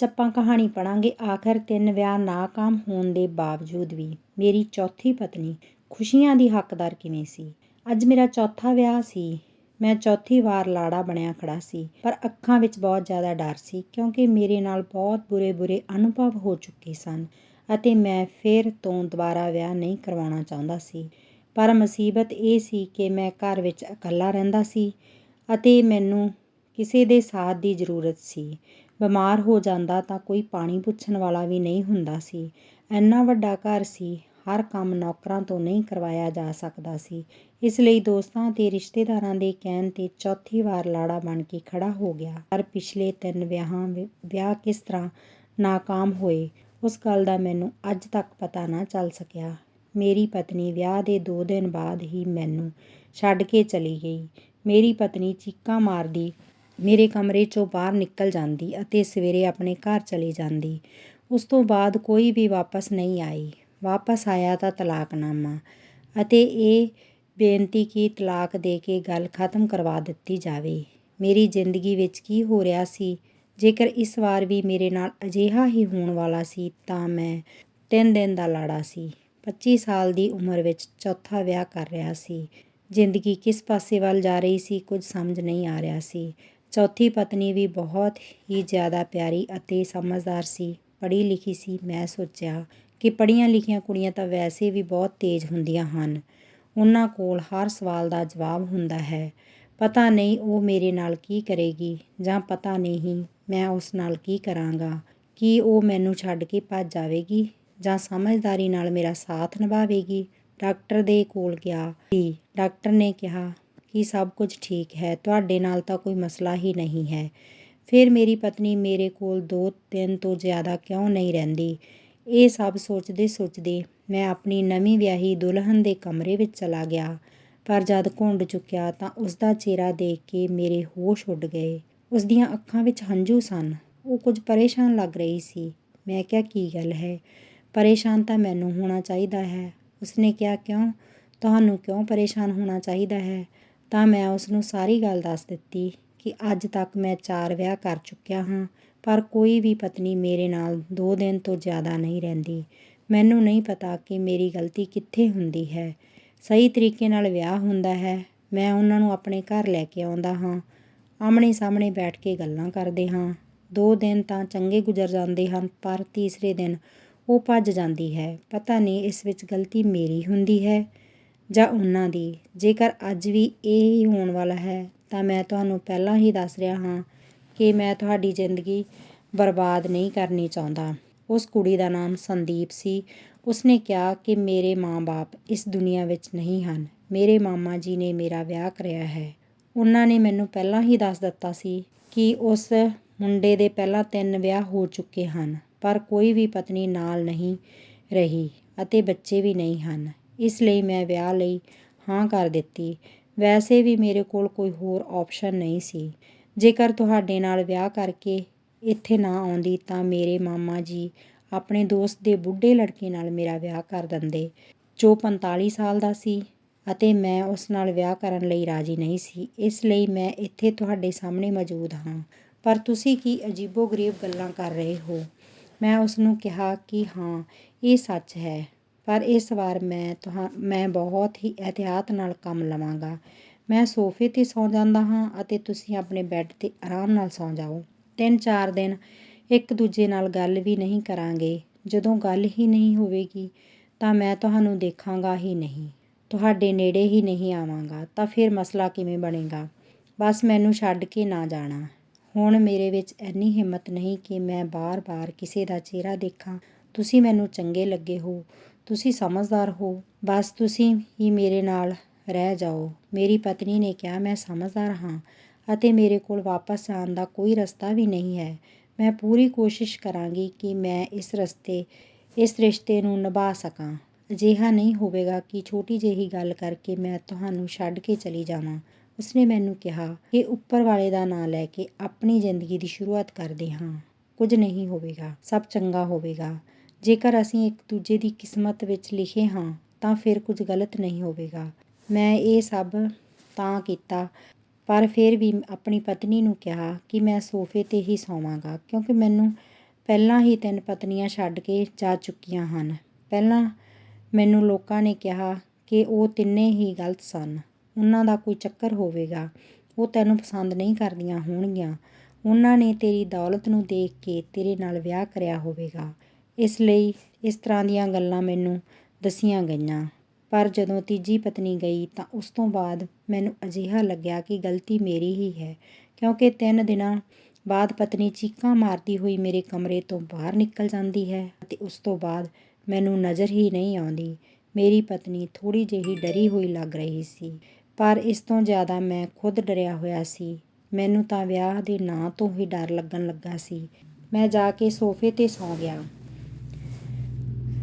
ਅੱਜ ਆਪਾਂ ਕਹਾਣੀ ਪੜ੍ਹਾਂਗੇ ਆਖਰ 3 ਵਿਆਹ ਨਾਕਾਮ ਹੋਣ ਦੇ ਬਾਵਜੂਦ ਵੀ ਮੇਰੀ ਚੌਥੀ ਪਤਨੀ ਖੁਸ਼ੀਆਂ ਦੀ ਹੱਕਦਾਰ ਕਿਵੇਂ ਸੀ। ਅੱਜ ਮੇਰਾ ਚੌਥਾ ਵਿਆਹ ਸੀ। ਮੈਂ ਚੌਥੀ ਵਾਰ ਲਾੜਾ ਬਣਿਆ ਖੜਾ ਸੀ, ਪਰ ਅੱਖਾਂ ਵਿੱਚ ਬਹੁਤ ਜ਼ਿਆਦਾ ਡਰ ਸੀ ਕਿਉਂਕਿ ਮੇਰੇ ਨਾਲ ਬਹੁਤ ਬੁਰੇ ਅਨੁਭਵ ਹੋ ਚੁੱਕੇ ਸਨ ਅਤੇ ਮੈਂ ਫਿਰ ਤੋਂ ਦੁਬਾਰਾ ਵਿਆਹ ਨਹੀਂ ਕਰਵਾਉਣਾ ਚਾਹੁੰਦਾ ਸੀ। ਪਰ ਮੁਸੀਬਤ ਇਹ ਸੀ ਕਿ ਮੈਂ ਘਰ ਵਿੱਚ ਇਕੱਲਾ ਰਹਿੰਦਾ ਸੀ ਅਤੇ ਮੈਨੂੰ ਕਿਸੇ ਦੇ ਸਾਥ ਦੀ ਜ਼ਰੂਰਤ ਸੀ। ਬਿਮਾਰ ਹੋ ਜਾਂਦਾ ਤਾਂ ਕੋਈ ਪਾਣੀ ਪੁੱਛਣ ਵਾਲਾ ਵੀ ਨਹੀਂ ਹੁੰਦਾ ਸੀ। ਇੰਨਾ ਵੱਡਾ ਘਰ ਸੀ, ਹਰ ਕੰਮ ਨੌਕਰਾਂ ਤੋਂ ਨਹੀਂ ਕਰਵਾਇਆ ਜਾ ਸਕਦਾ ਸੀ। ਇਸ ਲਈ ਦੋਸਤਾਂ ਅਤੇ ਰਿਸ਼ਤੇਦਾਰਾਂ ਦੇ ਕਹਿਣ 'ਤੇ ਚੌਥੀ ਵਾਰ ਲਾੜਾ ਬਣ ਕੇ ਖੜਾ ਹੋ ਗਿਆ। ਪਰ ਪਿਛਲੇ 3 ਵਿਆਹ ਕਿਸ ਤਰ੍ਹਾਂ ਨਾਕਾਮ ਹੋਏ, ਉਸ ਗੱਲ ਦਾ ਮੈਨੂੰ ਅੱਜ ਤੱਕ ਪਤਾ ਨਾ ਚੱਲ ਸਕਿਆ। ਮੇਰੀ ਪਤਨੀ ਵਿਆਹ ਦੇ 2 ਦਿਨ ਬਾਅਦ ਹੀ ਮੈਨੂੰ ਛੱਡ ਕੇ ਚਲੀ ਗਈ। ਮੇਰੀ ਪਤਨੀ ਚੀਕਾਂ ਮਾਰਦੀ ਮੇਰੇ ਕਮਰੇ 'ਚੋਂ ਬਾਹਰ ਨਿਕਲ ਜਾਂਦੀ ਅਤੇ ਸਵੇਰੇ ਆਪਣੇ ਘਰ ਚਲੀ ਜਾਂਦੀ। ਉਸ ਤੋਂ ਬਾਅਦ ਕੋਈ ਵੀ ਵਾਪਸ ਨਹੀਂ ਆਈ। ਵਾਪਸ ਆਇਆ ਤਾਂ ਤਲਾਕਨਾਮਾ ਅਤੇ ਇਹ ਬੇਨਤੀ ਕਿ ਤਲਾਕ ਦੇ ਕੇ ਗੱਲ ਖਤਮ ਕਰਵਾ ਦਿੱਤੀ ਜਾਵੇ। ਮੇਰੀ ਜ਼ਿੰਦਗੀ ਵਿੱਚ ਕੀ ਹੋ ਰਿਹਾ ਸੀ? ਜੇਕਰ ਇਸ ਵਾਰ ਵੀ ਮੇਰੇ ਨਾਲ ਅਜਿਹਾ ਹੀ ਹੋਣ ਵਾਲਾ ਸੀ ਤਾਂ ਮੈਂ 3 ਦਿਨ ਦਾ ਲਾੜਾ ਸੀ। 25 ਸਾਲ ਦੀ ਉਮਰ ਵਿੱਚ ਚੌਥਾ ਵਿਆਹ ਕਰ ਰਿਹਾ ਸੀ। ਜ਼ਿੰਦਗੀ ਕਿਸ ਪਾਸੇ ਵੱਲ ਜਾ ਰਹੀ ਸੀ, ਕੁਝ ਸਮਝ ਨਹੀਂ ਆ ਰਿਹਾ ਸੀ। ਚੌਥੀ ਪਤਨੀ ਵੀ ਬਹੁਤ ਹੀ ਜ਼ਿਆਦਾ ਪਿਆਰੀ ਅਤੇ ਸਮਝਦਾਰ ਸੀ, ਪੜ੍ਹੀ ਲਿਖੀ ਸੀ। ਮੈਂ ਸੋਚਿਆ ਕਿ ਪੜ੍ਹੀਆਂ ਲਿਖੀਆਂ ਕੁੜੀਆਂ ਤਾਂ ਵੈਸੇ ਵੀ ਬਹੁਤ ਤੇਜ਼ ਹੁੰਦੀਆਂ ਹਨ। ਉਹਨਾਂ ਕੋਲ ਹਰ ਸਵਾਲ ਦਾ ਜਵਾਬ ਹੁੰਦਾ ਹੈ। ਪਤਾ ਨਹੀਂ ਉਹ ਮੇਰੇ ਨਾਲ ਕੀ ਕਰੇਗੀ ਜਾਂ ਪਤਾ ਨਹੀਂ ਮੈਂ ਉਸ ਨਾਲ ਕੀ ਕਰਾਂਗਾ। ਕੀ ਉਹ ਮੈਨੂੰ ਛੱਡ ਕੇ ਭੱਜ ਜਾਵੇਗੀ ਜਾਂ ਸਮਝਦਾਰੀ ਨਾਲ ਮੇਰਾ ਸਾਥ ਨਿਭਾਵੇਗੀ। ਡਾਕਟਰ ਦੇ ਕੋਲ ਗਿਆ ਸੀ। ਡਾਕਟਰ ਨੇ ਕਿਹਾ ਕਿ ਸਭ ਕੁਝ ਠੀਕ ਹੈ, ਤੁਹਾਡੇ ਨਾਲ ਤਾਂ ਕੋਈ ਮਸਲਾ ਹੀ ਨਹੀਂ ਹੈ। ਫਿਰ ਮੇਰੀ ਪਤਨੀ ਮੇਰੇ ਕੋਲ 2 ਦਿਨ ਤੋਂ ਜ਼ਿਆਦਾ ਕਿਉਂ ਨਹੀਂ ਰਹਿੰਦੀ। ਇਹ ਸਭ ਸੋਚਦੇ ਮੈਂ ਆਪਣੀ ਨਵੀਂ ਵਿਆਹੀ ਦੁਲਹਨ ਦੇ ਕਮਰੇ ਵਿੱਚ ਚਲਾ ਗਿਆ। ਪਰ ਜਦ ਘੁੰਡ ਚੁੱਕਿਆ ਤਾਂ ਉਸਦਾ ਚਿਹਰਾ ਦੇਖ ਕੇ ਮੇਰੇ ਹੋਸ਼ ਉੱਡ ਗਏ। ਉਸਦੀਆਂ ਅੱਖਾਂ ਵਿੱਚ ਹੰਝੂ ਸਨ। ਉਹ ਕੁਝ ਪਰੇਸ਼ਾਨ ਲੱਗ ਰਹੀ ਸੀ। ਮੈਂ ਕਿਹਾ, ਕੀ ਗੱਲ ਹੈ? ਪਰੇਸ਼ਾਨ ਤਾਂ ਮੈਨੂੰ ਹੋਣਾ ਚਾਹੀਦਾ ਹੈ। ਉਸਨੇ ਕਿਹਾ, ਕਿਉਂ? ਤੁਹਾਨੂੰ ਕਿਉਂ ਪਰੇਸ਼ਾਨ ਹੋਣਾ ਚਾਹੀਦਾ ਹੈ? ਤਾਂ ਮੈਂ ਉਸਨੂੰ ਸਾਰੀ ਗੱਲ ਦੱਸ ਦਿੱਤੀ ਕਿ ਅੱਜ ਤੱਕ ਮੈਂ 4 ਵਿਆਹ ਕਰ ਚੁੱਕਿਆ ਹਾਂ, ਪਰ ਕੋਈ ਵੀ ਪਤਨੀ ਮੇਰੇ ਨਾਲ 2 ਦਿਨ ਤੋਂ ਜ਼ਿਆਦਾ ਨਹੀਂ ਰਹਿੰਦੀ। ਮੈਨੂੰ ਨਹੀਂ ਪਤਾ ਕਿ ਮੇਰੀ ਗਲਤੀ ਕਿੱਥੇ ਹੁੰਦੀ ਹੈ। ਸਹੀ ਤਰੀਕੇ ਨਾਲ ਵਿਆਹ ਹੁੰਦਾ ਹੈ। ਮੈਂ ਉਹਨਾਂ ਨੂੰ ਆਪਣੇ ਘਰ ਲੈ ਕੇ ਆਉਂਦਾ ਹਾਂ, ਆਮਣੇ ਸਾਹਮਣੇ ਬੈਠ ਕੇ ਗੱਲਾਂ ਕਰਦੇ ਹਾਂ। 2 ਦਿਨ ਤਾਂ ਚੰਗੇ ਗੁਜ਼ਰ ਜਾਂਦੇ ਹਨ, ਪਰ ਤੀਸਰੇ ਦਿਨ ਉਹ ਭੱਜ ਜਾਂਦੀ ਹੈ। ਪਤਾ ਨਹੀਂ ਇਸ ਵਿੱਚ ਗਲਤੀ ਮੇਰੀ ਹੁੰਦੀ ਹੈ ਜਾਂ ਉਹਨਾਂ ਦੀ। ਜੇਕਰ ਅੱਜ ਵੀ ਇਹ ਹੀ ਹੋਣ ਵਾਲਾ ਹੈ ਤਾਂ ਮੈਂ ਤੁਹਾਨੂੰ ਪਹਿਲਾਂ ਹੀ ਦੱਸ ਰਿਹਾ ਹਾਂ ਕਿ ਮੈਂ ਤੁਹਾਡੀ ਜ਼ਿੰਦਗੀ ਬਰਬਾਦ ਨਹੀਂ ਕਰਨੀ ਚਾਹੁੰਦਾ। ਉਸ ਕੁੜੀ ਦਾ ਨਾਮ ਸੰਦੀਪ ਸੀ। ਉਸਨੇ ਕਿਹਾ ਕਿ ਮੇਰੇ ਮਾਂ-ਬਾਪ ਇਸ ਦੁਨੀਆ ਵਿੱਚ ਨਹੀਂ ਹਨ। ਮੇਰੇ ਮਾਮਾ ਜੀ ਨੇ ਮੇਰਾ ਵਿਆਹ ਕਰਾਇਆ ਹੈ। ਉਹਨਾਂ ਨੇ ਮੈਨੂੰ ਪਹਿਲਾਂ ਹੀ ਦੱਸ ਦਿੱਤਾ ਸੀ ਕਿ ਉਸ ਮੁੰਡੇ ਦੇ ਪਹਿਲਾਂ 3 ਵਿਆਹ ਹੋ ਚੁੱਕੇ ਹਨ, ਪਰ ਕੋਈ ਵੀ ਪਤਨੀ ਨਾਲ ਨਹੀਂ ਰਹੀ ਅਤੇ ਬੱਚੇ ਵੀ ਨਹੀਂ ਹਨ। ਇਸ ਲਈ ਮੈਂ ਵਿਆਹ ਲਈ ਹਾਂ ਕਰ ਦਿੱਤੀ। ਵੈਸੇ ਵੀ ਮੇਰੇ ਕੋਲ ਕੋਈ ਹੋਰ ਆਪਸ਼ਨ ਨਹੀਂ ਸੀ। ਜੇਕਰ ਤੁਹਾਡੇ ਨਾਲ ਵਿਆਹ ਕਰਕੇ ਇੱਥੇ ਨਾ ਆਉਂਦੀ ਤਾਂ ਮੇਰੇ ਮਾਮਾ ਜੀ ਆਪਣੇ ਦੋਸਤ ਦੇ ਬੁੱਢੇ ਲੜਕੇ ਨਾਲ ਮੇਰਾ ਵਿਆਹ ਕਰ ਦਿੰਦੇ, ਜੋ 45 ਸਾਲ ਦਾ ਸੀ ਅਤੇ ਮੈਂ ਉਸ ਨਾਲ ਵਿਆਹ ਕਰਨ ਲਈ ਰਾਜ਼ੀ ਨਹੀਂ ਸੀ। ਇਸ ਲਈ ਮੈਂ ਇੱਥੇ ਤੁਹਾਡੇ ਸਾਹਮਣੇ ਮੌਜੂਦ ਹਾਂ। ਪਰ ਤੁਸੀਂ ਕੀ ਅਜੀਬੋ-ਗਰੀਬ ਗੱਲਾਂ ਕਰ ਰਹੇ ਹੋ। ਮੈਂ ਉਸਨੂੰ ਕਿਹਾ ਕਿ ਹਾਂ, ਇਹ ਸੱਚ ਹੈ, ਪਰ ਇਸ ਵਾਰ ਮੈਂ ਬਹੁਤ ਹੀ ਇਹਤਿਆਤ ਨਾਲ ਕੰਮ ਲਵਾਂਗਾ। ਮੈਂ ਸੋਫੇ 'ਤੇ ਸੌਂ ਜਾਂਦਾ ਹਾਂ ਅਤੇ ਤੁਸੀਂ ਆਪਣੇ ਬੈੱਡ 'ਤੇ ਆਰਾਮ ਨਾਲ ਸੌਂ ਜਾਓ। 3-4 ਦਿਨ ਇੱਕ ਦੂਜੇ ਨਾਲ ਗੱਲ ਵੀ ਨਹੀਂ ਕਰਾਂਗੇ। ਜਦੋਂ ਗੱਲ ਹੀ ਨਹੀਂ ਹੋਵੇਗੀ ਤਾਂ ਮੈਂ ਤੁਹਾਨੂੰ ਦੇਖਾਂਗਾ ਹੀ ਨਹੀਂ, ਤੁਹਾਡੇ ਨੇੜੇ ਹੀ ਨਹੀਂ ਆਵਾਂਗਾ, ਤਾਂ ਫਿਰ ਮਸਲਾ ਕਿਵੇਂ ਬਣੇਗਾ। ਬਸ ਮੈਨੂੰ ਛੱਡ ਕੇ ਨਾ ਜਾਣਾ। ਹੁਣ ਮੇਰੇ ਵਿੱਚ ਇੰਨੀ ਹਿੰਮਤ ਨਹੀਂ ਕਿ ਮੈਂ ਬਾਰ-ਬਾਰ ਕਿਸੇ ਦਾ ਚਿਹਰਾ ਦੇਖਾਂ। ਤੁਸੀਂ ਮੈਨੂੰ ਚੰਗੇ ਲੱਗੇ ਹੋ, ਤੁਸੀਂ ਸਮਝਦਾਰ ਹੋ, ਬਸ ਤੁਸੀਂ ਹੀ ਮੇਰੇ ਨਾਲ ਰਹਿ ਜਾਓ। ਮੇਰੀ ਪਤਨੀ ਨੇ ਕਿਹਾ, ਮੈਂ ਸਮਝਦਾਰ ਹਾਂ ਅਤੇ ਮੇਰੇ ਕੋਲ ਵਾਪਸ ਜਾਣ ਦਾ ਕੋਈ ਰਸਤਾ ਵੀ ਨਹੀਂ ਹੈ। ਮੈਂ ਪੂਰੀ ਕੋਸ਼ਿਸ਼ ਕਰਾਂਗੀ ਕਿ ਮੈਂ ਇਸ ਰਿਸ਼ਤੇ ਨੂੰ ਨਿਭਾ ਸਕਾਂ। ਅਜਿਹਾ ਨਹੀਂ ਹੋਵੇਗਾ ਕਿ ਛੋਟੀ ਜਿਹੀ ਗੱਲ ਕਰਕੇ ਮੈਂ ਤੁਹਾਨੂੰ ਛੱਡ ਕੇ ਚਲੀ ਜਾਵਾਂ। ਉਸਨੇ ਮੈਨੂੰ ਕਿਹਾ ਕਿ ਉੱਪਰ ਵਾਲੇ ਦਾ ਨਾਂ ਲੈ ਕੇ ਆਪਣੀ ਜ਼ਿੰਦਗੀ ਦੀ ਸ਼ੁਰੂਆਤ ਕਰਦੇ ਹਾਂ। ਕੁਝ ਨਹੀਂ ਹੋਵੇਗਾ, ਸਭ ਚੰਗਾ ਹੋਵੇਗਾ। ਜੇਕਰ ਅਸੀਂ ਇੱਕ ਦੂਜੇ ਦੀ ਕਿਸਮਤ ਵਿੱਚ ਲਿਖੇ ਹਾਂ ਤਾਂ ਫਿਰ ਕੁਝ ਗਲਤ ਨਹੀਂ ਹੋਵੇਗਾ। ਮੈਂ ਇਹ ਸਭ ਤਾਂ ਕੀਤਾ, ਪਰ ਫਿਰ ਵੀ ਆਪਣੀ ਪਤਨੀ ਨੂੰ ਕਿਹਾ ਕਿ ਮੈਂ ਸੋਫੇ 'ਤੇ ਹੀ ਸੌਵਾਂਗਾ ਕਿਉਂਕਿ ਮੈਨੂੰ ਪਹਿਲਾਂ ਹੀ 3 ਪਤਨੀਆਂ ਛੱਡ ਕੇ ਜਾ ਚੁੱਕੀਆਂ ਹਨ। ਪਹਿਲਾਂ ਮੈਨੂੰ ਲੋਕਾਂ ਨੇ ਕਿਹਾ ਕਿ ਉਹ ਤਿੰਨੇ ਹੀ ਗਲਤ ਸਨ। ਉਹਨਾਂ ਦਾ ਕੋਈ ਚੱਕਰ ਹੋਵੇਗਾ। ਉਹ ਤੈਨੂੰ ਪਸੰਦ ਨਹੀਂ ਕਰਦੀਆਂ ਹੋਣਗੀਆਂ। ਉਹਨਾਂ ਨੇ ਤੇਰੀ ਦੌਲਤ ਨੂੰ ਦੇਖ ਕੇ ਤੇਰੇ ਨਾਲ ਵਿਆਹ ਕਰਿਆ ਹੋਵੇਗਾ। ਇਸ ਲਈ ਇਸ ਤਰ੍ਹਾਂ ਦੀਆਂ ਗੱਲਾਂ ਮੈਨੂੰ ਦੱਸੀਆਂ ਗਈਆਂ। ਪਰ ਜਦੋਂ ਤੀਜੀ ਪਤਨੀ ਗਈ ਤਾਂ ਉਸ ਤੋਂ ਬਾਅਦ ਮੈਨੂੰ ਅਜਿਹਾ ਲੱਗਿਆ ਕਿ ਗਲਤੀ ਮੇਰੀ ਹੀ ਹੈ, ਕਿਉਂਕਿ 3 ਦਿਨਾਂ ਬਾਅਦ ਪਤਨੀ ਚੀਕਾਂ ਮਾਰਦੀ ਹੋਈ ਮੇਰੇ ਕਮਰੇ ਤੋਂ ਬਾਹਰ ਨਿਕਲ ਜਾਂਦੀ ਹੈ ਅਤੇ ਉਸ ਤੋਂ ਬਾਅਦ ਮੈਨੂੰ ਨਜ਼ਰ ਹੀ ਨਹੀਂ ਆਉਂਦੀ। ਮੇਰੀ ਪਤਨੀ ਥੋੜ੍ਹੀ ਜਿਹੀ ਡਰੀ ਹੋਈ ਲੱਗ ਰਹੀ ਸੀ, ਪਰ ਇਸ ਤੋਂ ਜ਼ਿਆਦਾ ਮੈਂ ਖੁਦ ਡਰਿਆ ਹੋਇਆ ਸੀ। ਮੈਨੂੰ ਤਾਂ ਵਿਆਹ ਦੇ ਨਾਂ ਤੋਂ ਹੀ ਡਰ ਲੱਗਣ ਲੱਗਾ ਸੀ। ਮੈਂ ਜਾ ਕੇ ਸੋਫੇ 'ਤੇ ਸੌਂ ਗਿਆ।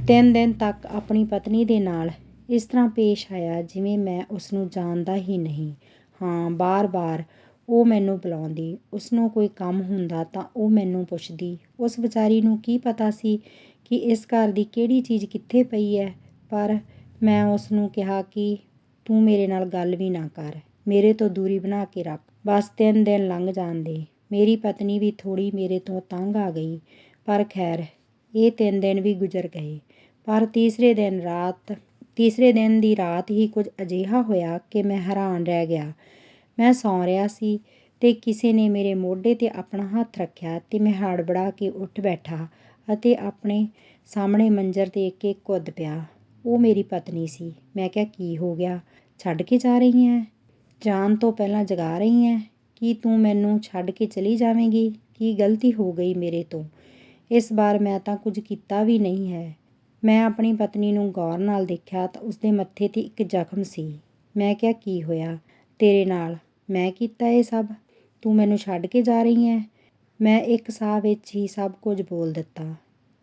3 ਦਿਨ ਤੱਕ ਆਪਣੀ ਪਤਨੀ ਦੇ ਨਾਲ ਇਸ ਤਰ੍ਹਾਂ ਪੇਸ਼ ਆਇਆ ਜਿਵੇਂ ਮੈਂ ਉਸਨੂੰ ਜਾਣਦਾ ਹੀ ਨਹੀਂ ਹਾਂ। ਬਾਰ-ਬਾਰ ਉਹ ਮੈਨੂੰ ਬੁਲਾਉਂਦੀ। ਉਸਨੂੰ ਕੋਈ ਕੰਮ ਹੁੰਦਾ ਤਾਂ ਉਹ ਮੈਨੂੰ ਪੁੱਛਦੀ। ਉਸ ਵਿਚਾਰੀ ਨੂੰ ਕੀ ਪਤਾ ਸੀ ਕਿ ਇਸ ਘਰ ਦੀ ਕਿਹੜੀ ਚੀਜ਼ ਕਿੱਥੇ ਪਈ ਹੈ। ਪਰ ਮੈਂ ਉਸਨੂੰ ਕਿਹਾ ਕਿ ਤੂੰ ਮੇਰੇ ਨਾਲ ਗੱਲ ਵੀ ਨਾ ਕਰ, ਮੇਰੇ ਤੋਂ ਦੂਰੀ ਬਣਾ ਕੇ ਰੱਖ। ਬਸ 3 ਦਿਨ ਲੰਘ ਜਾਣ ਦੇ। ਮੇਰੀ ਪਤਨੀ ਵੀ ਥੋੜ੍ਹੀ ਮੇਰੇ ਤੋਂ ਤੰਗ ਆ ਗਈ। ਪਰ ਖੈਰ ਇਹ 3 ਦਿਨ ਵੀ ਗੁਜ਼ਰ ਗਏ। ਪਰ ਤੀਸਰੇ ਦਿਨ ਦੀ ਰਾਤ ਹੀ ਕੁਝ ਅਜਿਹਾ ਹੋਇਆ ਕਿ ਮੈਂ ਹੈਰਾਨ ਰਹਿ ਗਿਆ। ਮੈਂ ਸੌਂ ਰਿਹਾ ਸੀ ਤੇ ਕਿਸੇ ਨੇ ਮੇਰੇ ਮੋਢੇ 'ਤੇ ਆਪਣਾ ਹੱਥ ਰੱਖਿਆ ਤੇ ਮੈਂ ਹੜਬੜਾ ਕੇ ਉੱਠ ਬੈਠਾ ਅਤੇ ਆਪਣੇ ਸਾਹਮਣੇ ਮੰਜ਼ਰ ਦੇਖ ਕੇ ਕੁੱਦ ਪਿਆ। ਉਹ ਮੇਰੀ ਪਤਨੀ ਸੀ। ਮੈਂ ਕਿਹਾ, ਕੀ ਹੋ ਗਿਆ? ਛੱਡ ਕੇ ਜਾ ਰਹੀ ਹੈ? ਜਾਣ ਤੋਂ ਪਹਿਲਾਂ ਜਗਾ ਰਹੀ ਹੈ? ਕੀ ਤੂੰ ਮੈਨੂੰ ਛੱਡ ਕੇ ਚਲੀ ਜਾਵੇਂਗੀ? ਕੀ ਗਲਤੀ ਹੋ ਗਈ ਮੇਰੇ ਤੋਂ? ਇਸ ਵਾਰ ਮੈਂ ਤਾਂ ਕੁਝ ਕੀਤਾ ਵੀ ਨਹੀਂ ਹੈ। ਮੈਂ ਆਪਣੀ ਪਤਨੀ ਨੂੰ ਗੌਰ ਨਾਲ ਦੇਖਿਆ ਤਾਂ ਉਸਦੇ ਮੱਥੇ 'ਤੇ ਇੱਕ ਜ਼ਖਮ ਸੀ। ਮੈਂ ਕਿਹਾ, ਕੀ ਹੋਇਆ ਤੇਰੇ ਨਾਲ? ਮੈਂ ਕੀਤਾ ਇਹ ਸਭ? ਤੂੰ ਮੈਨੂੰ ਛੱਡ ਕੇ ਜਾ ਰਹੀ ਹੈ? ਮੈਂ ਇੱਕ ਸਾਹ ਵਿੱਚ ਹੀ ਸਭ ਕੁਝ ਬੋਲ ਦਿੱਤਾ।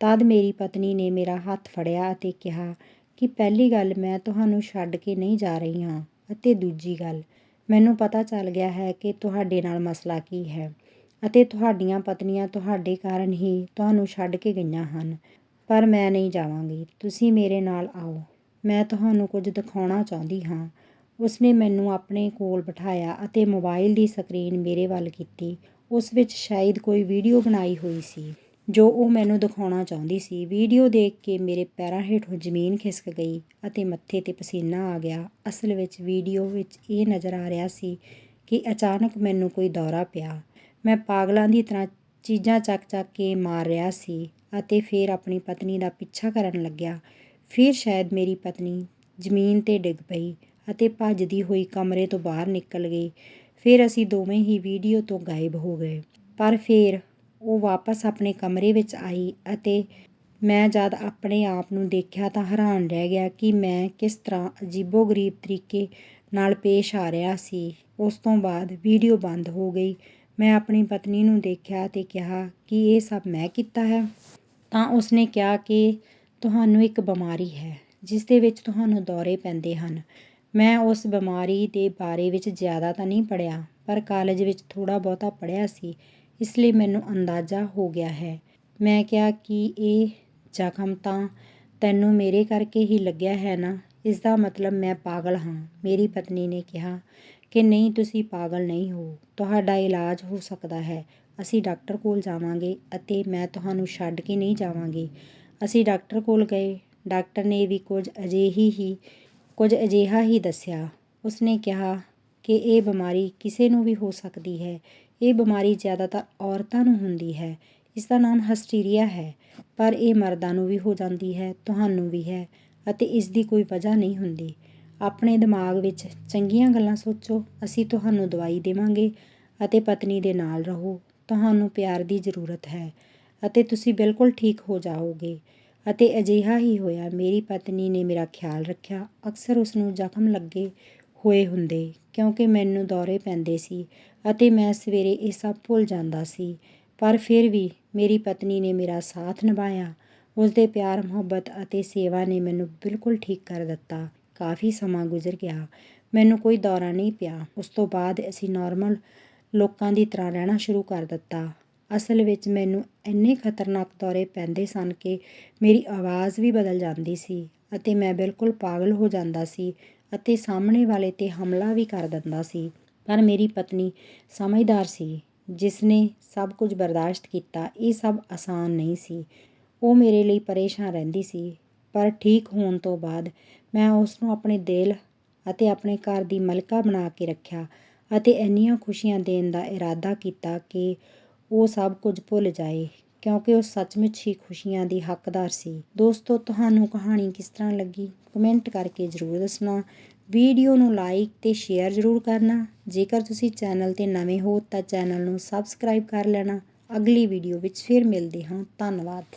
ਤਦ ਮੇਰੀ ਪਤਨੀ ਨੇ ਮੇਰਾ ਹੱਥ ਫੜਿਆ ਅਤੇ ਕਿਹਾ ਕਿ ਪਹਿਲੀ ਗੱਲ, ਮੈਂ ਤੁਹਾਨੂੰ ਛੱਡ ਕੇ ਨਹੀਂ ਜਾ ਰਹੀ ਹਾਂ ਅਤੇ ਦੂਜੀ ਗੱਲ, ਮੈਨੂੰ ਪਤਾ ਚੱਲ ਗਿਆ ਹੈ ਕਿ ਤੁਹਾਡੇ ਨਾਲ ਮਸਲਾ ਕੀ ਹੈ ਅਤੇ ਤੁਹਾਡੀਆਂ ਪਤਨੀਆਂ ਤੁਹਾਡੇ ਕਾਰਨ ਹੀ ਤੁਹਾਨੂੰ ਛੱਡ ਕੇ ਗਈਆਂ ਹਨ। ਪਰ ਮੈਂ ਨਹੀਂ ਜਾਵਾਂਗੀ। ਤੁਸੀਂ ਮੇਰੇ ਨਾਲ ਆਓ। ਮੈਂ ਤੁਹਾਨੂੰ ਕੁਝ ਦਿਖਾਉਣਾ ਚਾਹੁੰਦੀ ਹਾਂ। ਉਸਨੇ ਮੈਨੂੰ ਆਪਣੇ ਕੋਲ ਬਿਠਾਇਆ ਅਤੇ ਮੋਬਾਈਲ ਦੀ ਸਕਰੀਨ ਮੇਰੇ ਵੱਲ ਕੀਤੀ। ਉਸ ਵਿੱਚ ਸ਼ਾਇਦ ਕੋਈ ਵੀਡੀਓ ਬਣਾਈ ਹੋਈ ਸੀ ਜੋ ਉਹ ਮੈਨੂੰ ਦਿਖਾਉਣਾ ਚਾਹੁੰਦੀ ਸੀ। ਵੀਡੀਓ ਦੇਖ ਕੇ ਮੇਰੇ ਪੈਰਾਂ ਹੇਠੋਂ ਜ਼ਮੀਨ ਖਿਸਕ ਗਈ ਅਤੇ ਮੱਥੇ 'ਤੇ ਪਸੀਨਾ ਆ ਗਿਆ। ਅਸਲ ਵਿੱਚ ਵੀਡੀਓ ਵਿੱਚ ਇਹ ਨਜ਼ਰ ਆ ਰਿਹਾ ਸੀ ਕਿ ਅਚਾਨਕ ਮੈਨੂੰ ਕੋਈ ਦੌਰਾ ਪਿਆ। ਮੈਂ ਪਾਗਲਾਂ ਦੀ ਤਰ੍ਹਾਂ ਚੀਜ਼ਾਂ ਚੱਕ-ਚੱਕ ਕੇ ਮਾਰ ਰਿਹਾ ਸੀ ਅਤੇ ਫਿਰ ਆਪਣੀ ਪਤਨੀ ਦਾ ਪਿੱਛਾ ਕਰਨ ਲੱਗਿਆ। ਫਿਰ ਸ਼ਾਇਦ ਮੇਰੀ ਪਤਨੀ ਜ਼ਮੀਨ 'ਤੇ ਡਿੱਗ ਪਈ ਅਤੇ ਭੱਜਦੀ ਹੋਈ ਕਮਰੇ ਤੋਂ ਬਾਹਰ ਨਿਕਲ ਗਈ। ਫਿਰ ਅਸੀਂ ਦੋਵੇਂ ਹੀ ਵੀਡੀਓ ਤੋਂ ਗਾਇਬ ਹੋ ਗਏ। ਪਰ ਫਿਰ ਉਹ ਵਾਪਸ ਆਪਣੇ ਕਮਰੇ ਵਿੱਚ ਆਈ ਅਤੇ ਮੈਂ ਜਦ ਆਪਣੇ ਆਪ ਨੂੰ ਦੇਖਿਆ ਤਾਂ ਹੈਰਾਨ ਰਹਿ ਗਿਆ ਕਿ ਮੈਂ ਕਿਸ ਤਰ੍ਹਾਂ ਅਜੀਬੋ-ਗਰੀਬ ਤਰੀਕੇ ਨਾਲ ਪੇਸ਼ ਆ ਰਿਹਾ ਸੀ। ਉਸ ਤੋਂ ਬਾਅਦ ਵੀਡੀਓ ਬੰਦ ਹੋ ਗਈ। ਮੈਂ ਆਪਣੀ ਪਤਨੀ ਨੂੰ ਦੇਖਿਆ ਅਤੇ ਕਿਹਾ ਕਿ ਇਹ ਸਭ ਮੈਂ ਕੀਤਾ ਹੈ। ਤਾਂ ਉਸਨੇ ਕਿਹਾ ਕਿ ਤੁਹਾਨੂੰ ਇੱਕ ਬਿਮਾਰੀ ਹੈ ਜਿਸ ਦੇ ਵਿੱਚ ਤੁਹਾਨੂੰ ਦੌਰੇ ਪੈਂਦੇ ਹਨ। ਮੈਂ ਉਸ ਬਿਮਾਰੀ ਦੇ ਬਾਰੇ ਵਿੱਚ ਜ਼ਿਆਦਾ ਤਾਂ ਨਹੀਂ ਪੜ੍ਹਿਆ, ਪਰ ਕਾਲਜ ਵਿੱਚ ਥੋੜ੍ਹਾ ਬਹੁਤਾ ਪੜ੍ਹਿਆ ਸੀ, ਇਸ ਲਈ ਮੈਨੂੰ ਅੰਦਾਜ਼ਾ ਹੋ ਗਿਆ ਹੈ। ਮੈਂ ਕਿਹਾ ਕਿ ਇਹ ਜ਼ਖਮ ਤਾਂ ਤੈਨੂੰ ਮੇਰੇ ਕਰਕੇ ਹੀ ਲੱਗਿਆ ਹੈ ਨਾ? ਇਸ ਦਾ ਮਤਲਬ ਮੈਂ ਪਾਗਲ ਹਾਂ। ਮੇਰੀ ਪਤਨੀ ਨੇ ਕਿਹਾ ਕਿ ਨਹੀਂ, ਤੁਸੀਂ ਪਾਗਲ ਨਹੀਂ ਹੋ। ਤੁਹਾਡਾ ਇਲਾਜ ਹੋ ਸਕਦਾ ਹੈ। ਅਸੀਂ ਡਾਕਟਰ ਕੋਲ ਜਾਵਾਂਗੇ ਅਤੇ ਮੈਂ ਤੁਹਾਨੂੰ ਛੱਡ ਕੇ ਨਹੀਂ ਜਾਵਾਂਗੀ। ਅਸੀਂ ਡਾਕਟਰ ਕੋਲ ਗਏ। ਡਾਕਟਰ ਨੇ ਵੀ ਕੁਝ ਅਜਿਹਾ ਹੀ ਦੱਸਿਆ। ਉਸਨੇ ਕਿਹਾ ਕਿ ਇਹ ਬਿਮਾਰੀ ਕਿਸੇ ਨੂੰ ਵੀ ਹੋ ਸਕਦੀ ਹੈ। ਇਹ ਬਿਮਾਰੀ ਜ਼ਿਆਦਾਤਰ ਔਰਤਾਂ ਨੂੰ ਹੁੰਦੀ ਹੈ। ਇਸ ਦਾ ਨਾਮ ਹਿਸਟੀਰੀਆ ਹੈ, ਪਰ ਇਹ ਮਰਦਾਂ ਨੂੰ ਵੀ ਹੋ ਜਾਂਦੀ ਹੈ, ਤੁਹਾਨੂੰ ਵੀ ਹੈ ਅਤੇ ਇਸ ਦੀ ਕੋਈ ਵਜ੍ਹਾ ਨਹੀਂ ਹੁੰਦੀ। ਆਪਣੇ ਦਿਮਾਗ ਵਿੱਚ ਚੰਗੀਆਂ ਗੱਲਾਂ ਸੋਚੋ। ਅਸੀਂ ਤੁਹਾਨੂੰ ਦਵਾਈ ਦੇਵਾਂਗੇ ਅਤੇ ਪਤਨੀ ਦੇ ਨਾਲ ਰਹੋ। ਤੁਹਾਨੂੰ ਪਿਆਰ ਦੀ ਜ਼ਰੂਰਤ ਹੈ ਅਤੇ ਤੁਸੀਂ ਬਿਲਕੁਲ ਠੀਕ ਹੋ ਜਾਓਗੇ। ਅਤੇ ਅਜਿਹਾ ਹੀ ਹੋਇਆ। ਮੇਰੀ ਪਤਨੀ ਨੇ ਮੇਰਾ ਖਿਆਲ ਰੱਖਿਆ। ਅਕਸਰ ਉਸਨੂੰ ਜ਼ਖਮ ਲੱਗੇ ਹੋਏ ਹੁੰਦੇ ਕਿਉਂਕਿ ਮੈਨੂੰ ਦੌਰੇ ਪੈਂਦੇ ਸੀ ਅਤੇ ਮੈਂ ਸਵੇਰੇ ਇਹ ਸਭ ਭੁੱਲ ਜਾਂਦਾ ਸੀ। ਪਰ ਫਿਰ ਵੀ ਮੇਰੀ ਪਤਨੀ ਨੇ ਮੇਰਾ ਸਾਥ ਨਿਭਾਇਆ। ਉਸਦੇ ਪਿਆਰ, ਮੁਹੱਬਤ ਅਤੇ ਸੇਵਾ ਨੇ ਮੈਨੂੰ ਬਿਲਕੁਲ ਠੀਕ ਕਰ ਦਿੱਤਾ। ਕਾਫੀ ਸਮਾਂ ਗੁਜ਼ਰ ਗਿਆ। ਮੈਨੂੰ ਕੋਈ ਦੌਰਾ ਨਹੀਂ ਪਿਆ। ਉਸ ਤੋਂ ਬਾਅਦ ਅਸੀਂ ਨਾਰਮਲ ਲੋਕਾਂ ਦੀ ਤਰ੍ਹਾਂ ਰਹਿਣਾ ਸ਼ੁਰੂ ਕਰ ਦਿੱਤਾ। ਅਸਲ ਵਿੱਚ ਮੈਨੂੰ ਇੰਨੇ ਖਤਰਨਾਕ ਦੌਰੇ ਪੈਂਦੇ ਸਨ ਕਿ ਮੇਰੀ ਆਵਾਜ਼ ਵੀ ਬਦਲ ਜਾਂਦੀ ਸੀ ਅਤੇ ਮੈਂ ਬਿਲਕੁਲ ਪਾਗਲ ਹੋ ਜਾਂਦਾ ਸੀ ਅਤੇ ਸਾਹਮਣੇ ਵਾਲੇ 'ਤੇ ਹਮਲਾ ਵੀ ਕਰ ਦਿੰਦਾ ਸੀ। ਪਰ ਮੇਰੀ ਪਤਨੀ ਸਮਝਦਾਰ ਸੀ। ਜਿਸ ਨੇ ਸਭ ਕੁਝ ਬਰਦਾਸ਼ਤ ਕੀਤਾ। ਇਹ ਸਭ ਆਸਾਨ ਨਹੀਂ ਸੀ। ਉਹ ਮੇਰੇ ਲਈ ਪਰੇਸ਼ਾਨ ਰਹਿੰਦੀ ਸੀ, ਪਰ ਠੀਕ ਹੋਣ ਤੋਂ ਬਾਅਦ ਮੈਂ ਉਸ ਨੂੰ ਆਪਣੇ ਦਿਲ ਅਤੇ ਆਪਣੇ ਘਰ ਦੀ ਮਲਕਾ ਬਣਾ ਕੇ ਰੱਖਿਆ ਅਤੇ ਇੰਨੀਆਂ ਖੁਸ਼ੀਆਂ ਦੇਣ ਦਾ ਇਰਾਦਾ ਕੀਤਾ ਕਿ ਉਹ ਸਭ ਕੁਝ ਭੁੱਲ ਜਾਏ, ਕਿਉਂਕਿ ਉਹ ਸੱਚਮੁੱਚ ਹੀ ਖੁਸ਼ੀਆਂ ਦੀ ਹੱਕਦਾਰ ਸੀ। ਦੋਸਤੋ, ਤੁਹਾਨੂੰ ਕਹਾਣੀ ਕਿਸ ਤਰ੍ਹਾਂ ਲੱਗੀ ਕਮੈਂਟ ਕਰਕੇ ਜ਼ਰੂਰ ਦੱਸਣਾ। ਵੀਡੀਓ ਨੂੰ ਲਾਈਕ ਅਤੇ ਸ਼ੇਅਰ ਜ਼ਰੂਰ ਕਰਨਾ। ਜੇਕਰ ਤੁਸੀਂ ਚੈਨਲ 'ਤੇ ਨਵੇਂ ਹੋ ਤਾਂ ਚੈਨਲ ਨੂੰ ਸਬਸਕ੍ਰਾਈਬ ਕਰ ਲੈਣਾ। ਅਗਲੀ ਵੀਡੀਓ ਵਿੱਚ ਫਿਰ ਮਿਲਦੇ ਹਾਂ। ਧੰਨਵਾਦ।